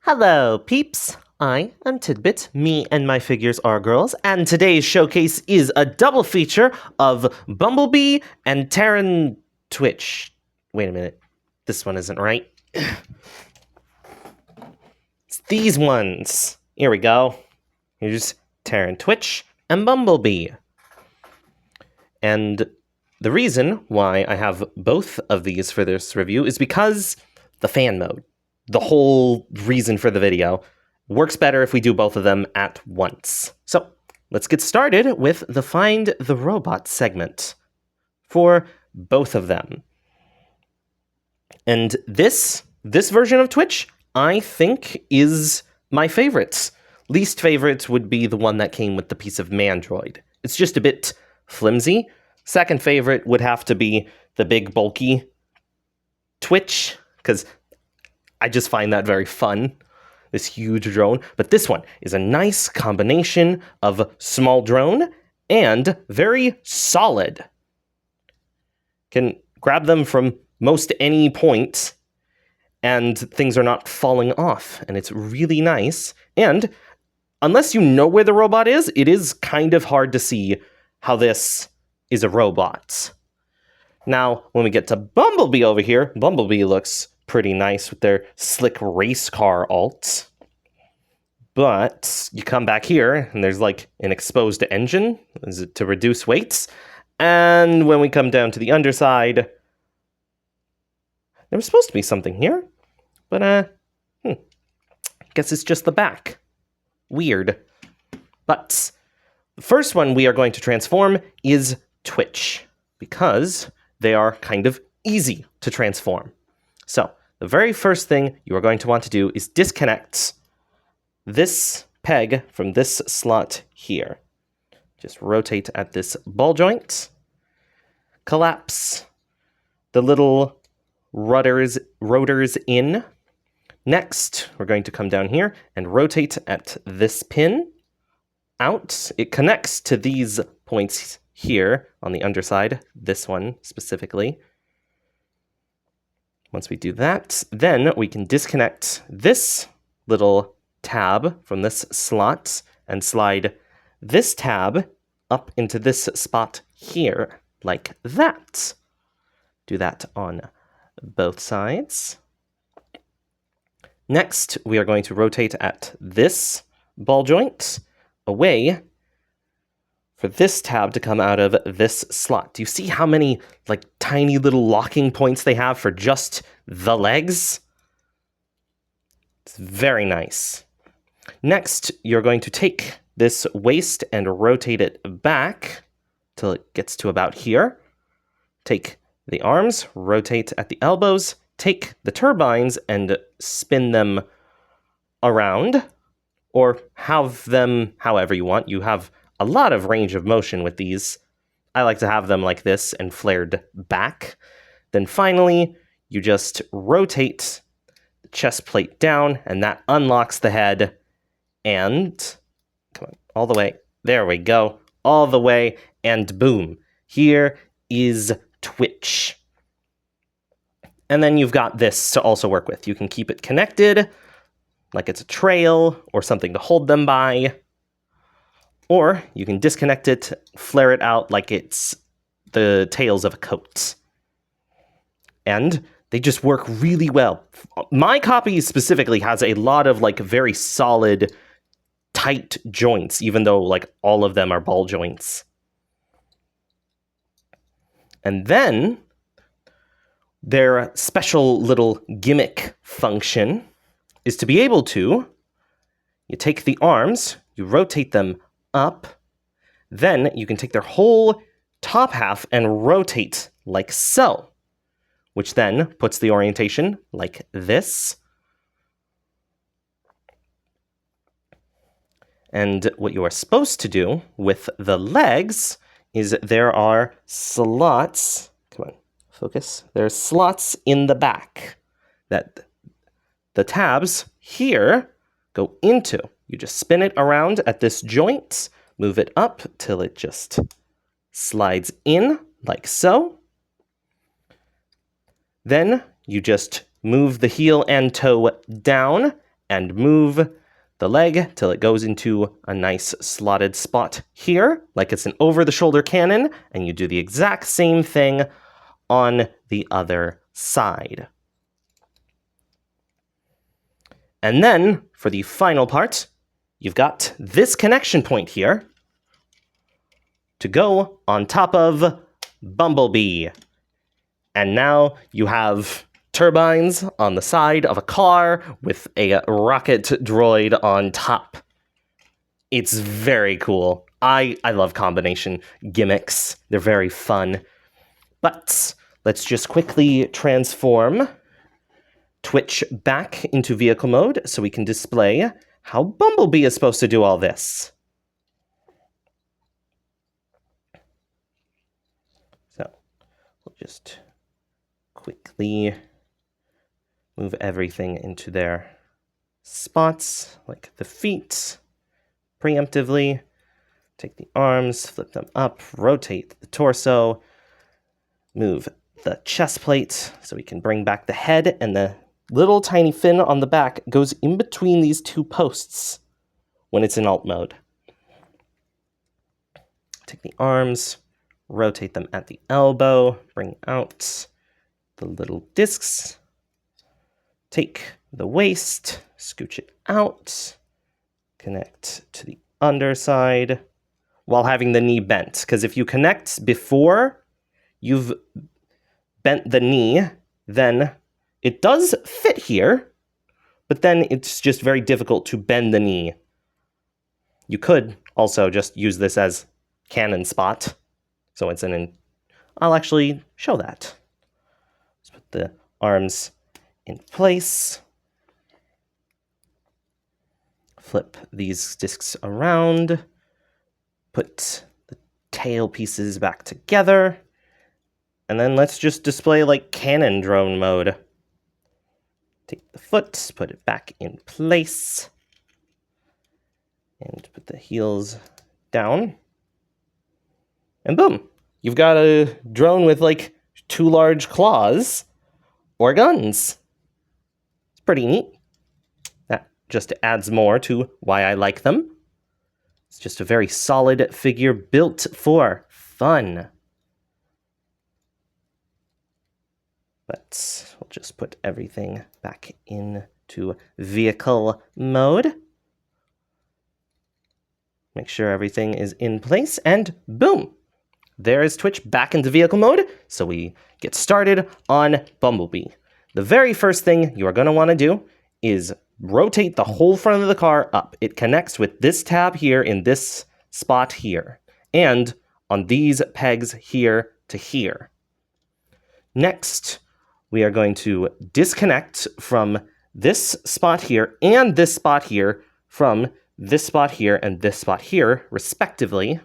Hello, peeps! I am Tidbit, me and my figures are girls, and today's showcase is a double feature of Bumblebee and Terran Twitch. Wait a minute, this one isn't right. It's these ones. Here we go. Here's Terran Twitch and Bumblebee. And the reason why I have both of these for this review is because the fan mode. The whole reason for the video works better if we do both of them at once. So let's get started with the Find the Robot segment for both of them. And this version of Twitch, I think, is my favorite. Least favorite would be the one that came with the piece of Mandroid. It's just a bit flimsy. Second favorite would have to be the big bulky Twitch, because I just find that very fun, this huge drone. But this one is a nice combination of small drone and very solid. Can grab them from most any point and things are not falling off. And it's really nice. And unless you know where the robot is, it is kind of hard to see how this is a robot. Now, when we get to Bumblebee over here, Bumblebee looks pretty nice with their slick race car alt. But you come back here and there's like an exposed engine. Is it to reduce weights? And when we come down to the underside, there was supposed to be something here, but guess it's just the back. Weird. But the first one we are going to transform is Twitch, because they are kind of easy to transform. So the very first thing you are going to want to do is disconnect this peg from this slot here. Just rotate at this ball joint, collapse the little rotors in. Next, we're going to come down here and rotate at this pin out. It connects to these points here on the underside, this one specifically. Once we do that, then we can disconnect this little tab from this slot and slide this tab up into this spot here, like that. Do that on both sides. Next, we are going to rotate at this ball joint away for this tab to come out of this slot. Do you see how many like tiny little locking points they have for just the legs? It's very nice. Next, you're going to take this waist and rotate it back till it gets to about here. Take the arms, rotate at the elbows, take the turbines and spin them around, or have them however you want. You have a lot of range of motion with these. I like to have them like this and flared back. Then finally, you just rotate the chest plate down and that unlocks the head. And come on, all the way. There we go. All the way and boom. Here is Twitch. And then you've got this to also work with. You can keep it connected like it's a trail or something to hold them by. Or you can disconnect it, flare it out like it's the tails of a coat. And they just work really well. My copy specifically has a lot of like very solid, tight joints, even though like all of them are ball joints. And then their special little gimmick function is to be able to, you take the arms, you rotate them up, then you can take their whole top half and rotate like so, which then puts the orientation like this. And what you are supposed to do with the legs is there are slots, come on, focus, there are slots in the back that the tabs here go into. You just spin it around at this joint, move it up till it just slides in like so. Then you just move the heel and toe down and move the leg till it goes into a nice slotted spot here, like it's an over-the-shoulder cannon, and you do the exact same thing on the other side. And then, for the final part, you've got this connection point here to go on top of Bumblebee. And now you have turbines on the side of a car with a rocket droid on top. It's very cool. I love combination gimmicks. They're very fun. But let's just quickly transform Twitch back into vehicle mode so we can display how Bumblebee is supposed to do all this. So we'll just quickly move everything into their spots, like the feet, preemptively. Take the arms, flip them up, rotate the torso, move the chest plate so we can bring back the head, and the little tiny fin on the back goes in between these two posts when it's in alt mode. Take the arms, rotate them at the elbow, bring out the little discs, take the waist, scooch it out, connect to the underside while having the knee bent. Because if you connect before you've bent the knee, then it does fit here, but then it's just very difficult to bend the knee. You could also just use this as cannon spot. So it's I'll actually show that. Let's put the arms in place. Flip these discs around. Put the tail pieces back together. And then let's just display like cannon drone mode. Take the foot, put it back in place. And put the heels down. And boom, you've got a drone with like 2 large claws or guns. It's pretty neat. That just adds more to why I like them. It's just a very solid figure built for fun. But we'll just put everything back into vehicle mode. Make sure everything is in place, and boom! There is Twitch back into vehicle mode, so we get started on Bumblebee. The very first thing you are going to want to do is rotate the whole front of the car up. It connects with this tab here in this spot here, and on these pegs here to here. Next, we are going to disconnect from this spot here and this spot here from this spot here and this spot here, respectively.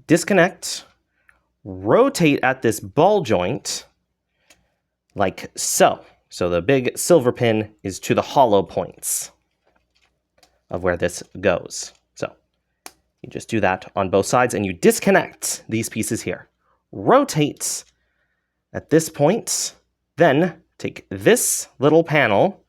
Disconnect, rotate at this ball joint, like so. So the big silver pin is to the hollow points of where this goes. So you just do that on both sides, and you disconnect these pieces here. Rotate at this point, then take this little panel,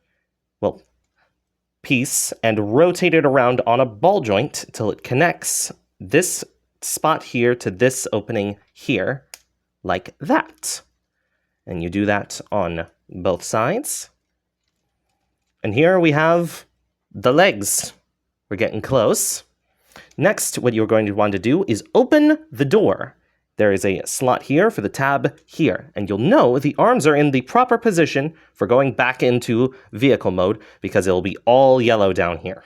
piece, and rotate it around on a ball joint till it connects this spot here to this opening here, like that. And you do that on both sides. And here we have the legs. We're getting close. Next, what you're going to want to do is open the door. There is a slot here for the tab here, and you'll know the arms are in the proper position for going back into vehicle mode because it'll be all yellow down here.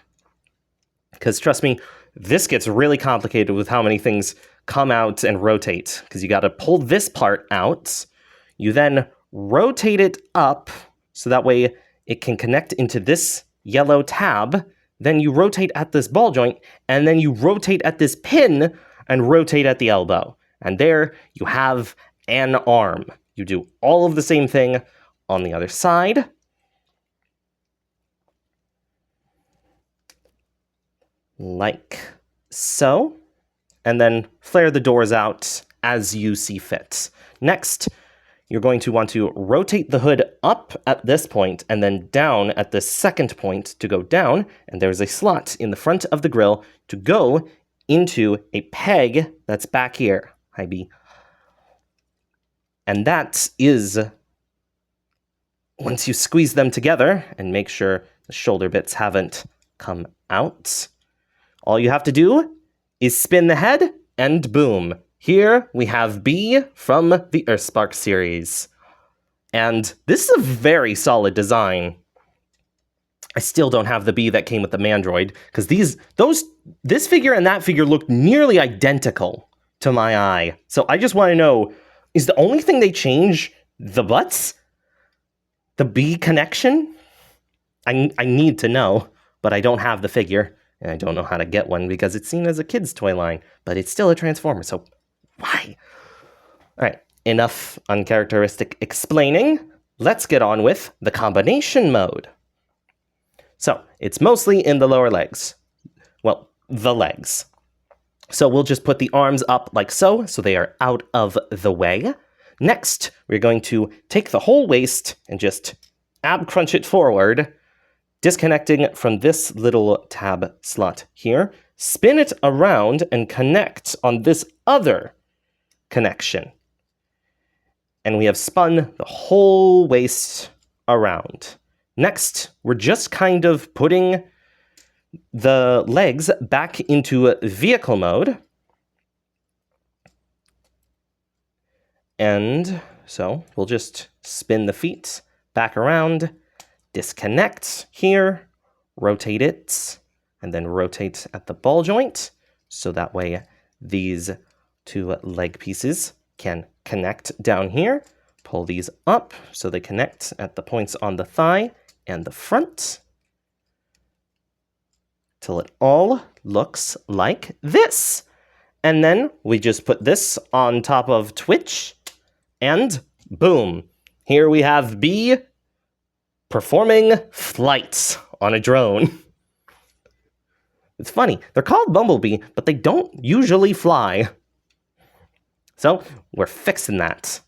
Because trust me, this gets really complicated with how many things come out and rotate, because you got to pull this part out. You then rotate it up so that way it can connect into this yellow tab. Then you rotate at this ball joint, and then you rotate at this pin and rotate at the elbow. And there you have an arm. You do all of the same thing on the other side. Like so. And then flare the doors out as you see fit. Next, you're going to want to rotate the hood up at this point and then down at the second point to go down. And there's a slot in the front of the grill to go into a peg that's back here. Hi, B. And that is, once you squeeze them together and make sure the shoulder bits haven't come out, all you have to do is spin the head and boom. Here we have B from the Earthspark series. And this is a very solid design. I still don't have the B that came with the Mandroid, because this figure and that figure look nearly identical to my eye. So I just want to know, is the only thing they change the butts? The B connection? I need to know, but I don't have the figure, and I don't know how to get one because it's seen as a kid's toy line, but it's still a Transformer, so why? All right, enough uncharacteristic explaining. Let's get on with the combination mode. So it's mostly in the lower legs. Well, the legs. So we'll just put the arms up like so they are out of the way. Next, we're going to take the whole waist and just ab crunch it forward, disconnecting from this little tab slot here. Spin it around and connect on this other connection. And we have spun the whole waist around. Next, we're just kind of putting the legs back into vehicle mode. And so we'll just spin the feet back around, disconnect here, rotate it, and then rotate at the ball joint. So that way these two leg pieces can connect down here. Pull these up so they connect at the points on the thigh and the front, till it all looks like this. And then we just put this on top of Twitch, and boom, here we have B performing flights on a drone. It's funny, they're called Bumblebee, but they don't usually fly. So we're fixing that.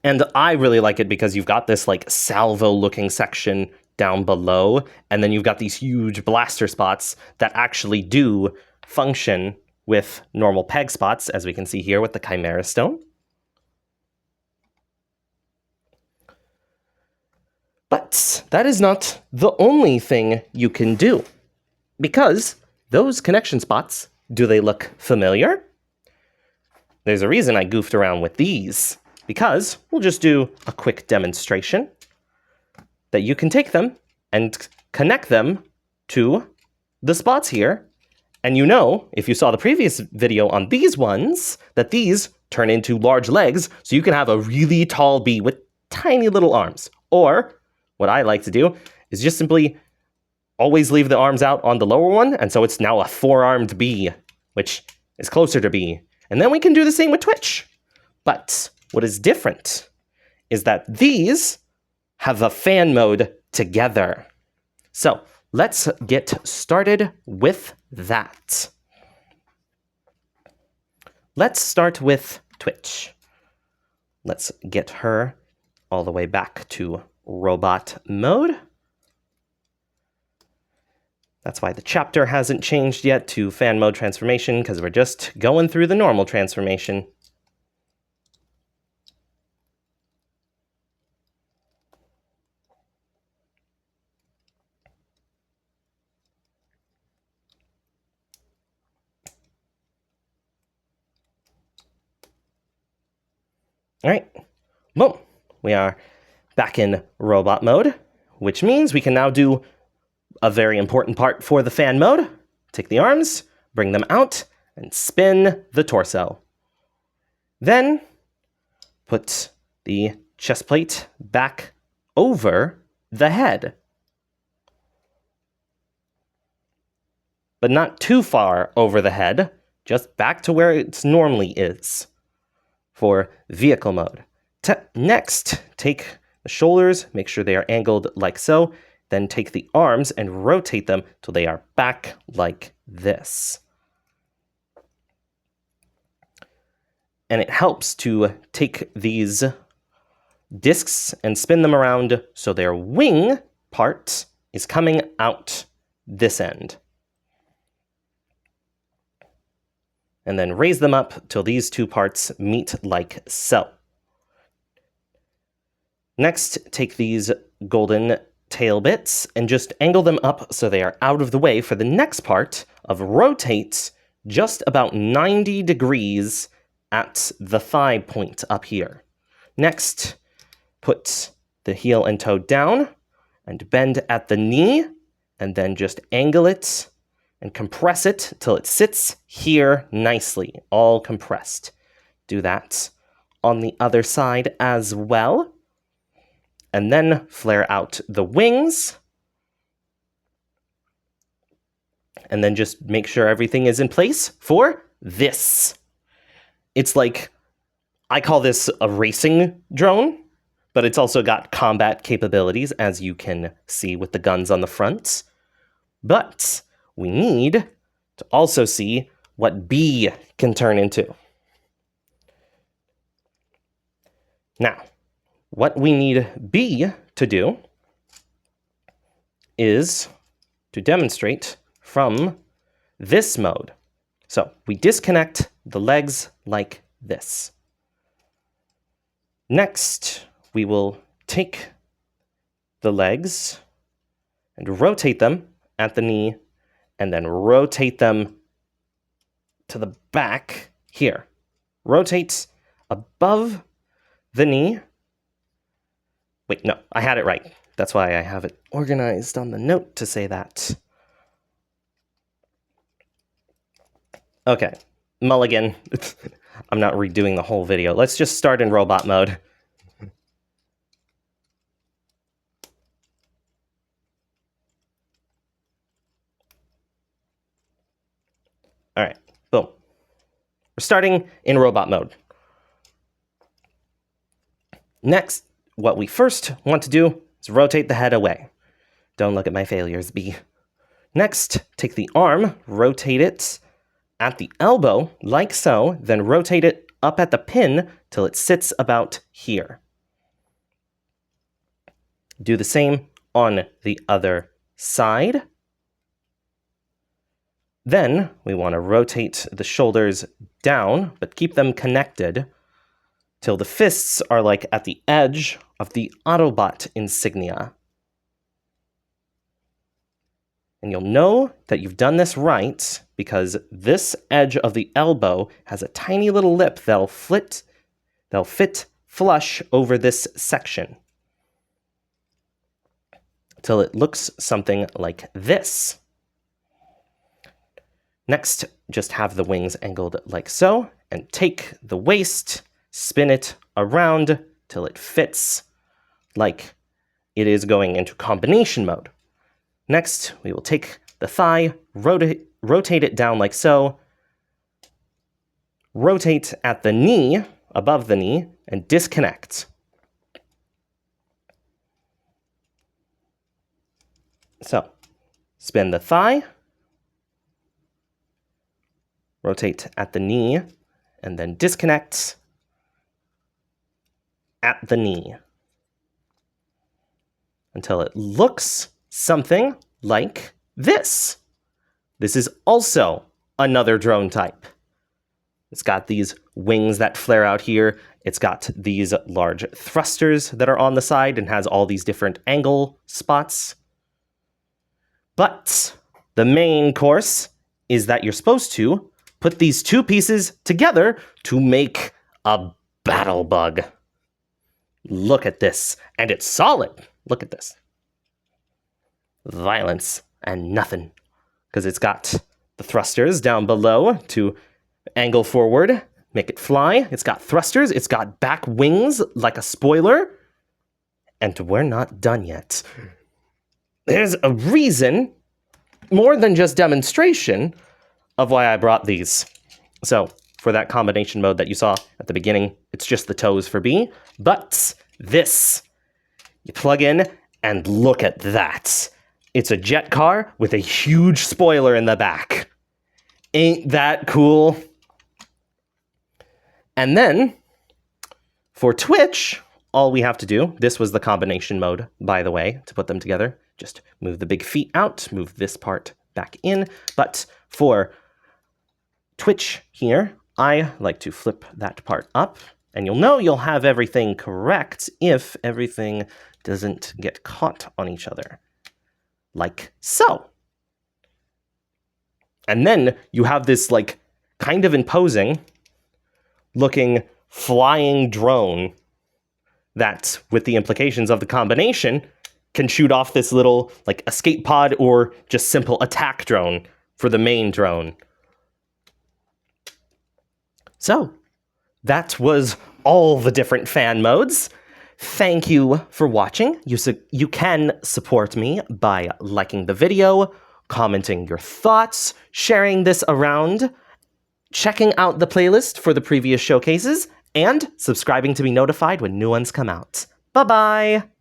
And I really like it because you've got this like salvo-looking section down below, and then you've got these huge blaster spots that actually do function with normal peg spots, as we can see here with the Chimera Stone. But that is not the only thing you can do, because those connection spots, do they look familiar? There's a reason I goofed around with these, because we'll just do a quick demonstration that you can take them and connect them to the spots here. And you know, if you saw the previous video on these ones, that these turn into large legs, so you can have a really tall bee with tiny little arms. Or, what I like to do is just simply always leave the arms out on the lower one, and so it's now a four-armed bee, which is closer to B. And then we can do the same with Twitch. But what is different is that these have a fan mode together. So let's get started with that. Let's start with Twitch. Let's get her all the way back to robot mode. That's why the chapter hasn't changed yet to fan mode transformation, because we're just going through the normal transformation. All right, boom. We are back in robot mode, which means we can now do a very important part for the fan mode. Take the arms, bring them out, and spin the torso. Then put the chest plate back over the head. But not too far over the head, just back to where it normally is for vehicle mode. Next, take the shoulders, make sure they are angled like so, then take the arms and rotate them till they are back like this. and it helps to take these discs and spin them around so their wing part is coming out this end. And then raise them up till these two parts meet like so. Next, take these golden tail bits and just angle them up so they are out of the way for the next part of rotate just about 90 degrees at the thigh point up here. Next, put the heel and toe down and bend at the knee, and then just angle it and compress it till it sits here nicely, all compressed. Do that on the other side as well. And then flare out the wings. And then just make sure everything is in place for this. It's like, I call this a racing drone, but it's also got combat capabilities, as you can see with the guns on the front. But we need to also see what B can turn into. Now, what we need B to do is to demonstrate from this mode. So we disconnect the legs like this. Next, we will take the legs and rotate them at the knee, and then rotate them to the back here. Rotate above the knee. Wait, no, I had it right. That's why I have it organized on the note to say that. Okay, Mulligan. I'm not redoing the whole video. Let's just start in robot mode. All right, boom. We're starting in robot mode. Next, what we first want to do is rotate the head away. Don't look at my failures, B. Next, take the arm, rotate it at the elbow, like so, then rotate it up at the pin till it sits about here. Do the same on the other side. Then we want to rotate the shoulders down, but keep them connected till the fists are like at the edge of the Autobot insignia. And you'll know that you've done this right because this edge of the elbow has a tiny little lip that'll fit flush over this section till it looks something like this. Next, just have the wings angled like so, and take the waist, spin it around till it fits like it is going into combination mode. Next, we will take the thigh, rotate it down like so, rotate at the knee, above the knee, and disconnect. So, spin the thigh, rotate at the knee, and then disconnect at the knee until it looks something like this. This is also another drone type. It's got these wings that flare out here. It's got these large thrusters that are on the side and has all these different angle spots. But the main course is that you're supposed to put these two pieces together to make a battle bug. Look at this. And it's solid. Look at this. Violence and nothing. Because it's got the thrusters down below to angle forward, make it fly. It's got thrusters. It's got back wings like a spoiler. And we're not done yet. There's a reason, more than just demonstration, of why I brought these. So, for that combination mode that you saw at the beginning, it's just the toes for B. But this, you plug in and look at that. It's a jet car with a huge spoiler in the back. Ain't that cool? And then for Twitch, all we have to do, this was the combination mode, by the way, to put them together. Just move the big feet out, move this part back in. But for Twitch here, I like to flip that part up, and you'll know you'll have everything correct if everything doesn't get caught on each other, like so. And then you have this like kind of imposing looking flying drone that, with the implications of the combination, can shoot off this little like escape pod or just simple attack drone for the main drone. So that was all the different fan modes. Thank you for watching. You can support me by liking the video, commenting your thoughts, sharing this around, checking out the playlist for the previous showcases, and subscribing to be notified when new ones come out. Bye-bye!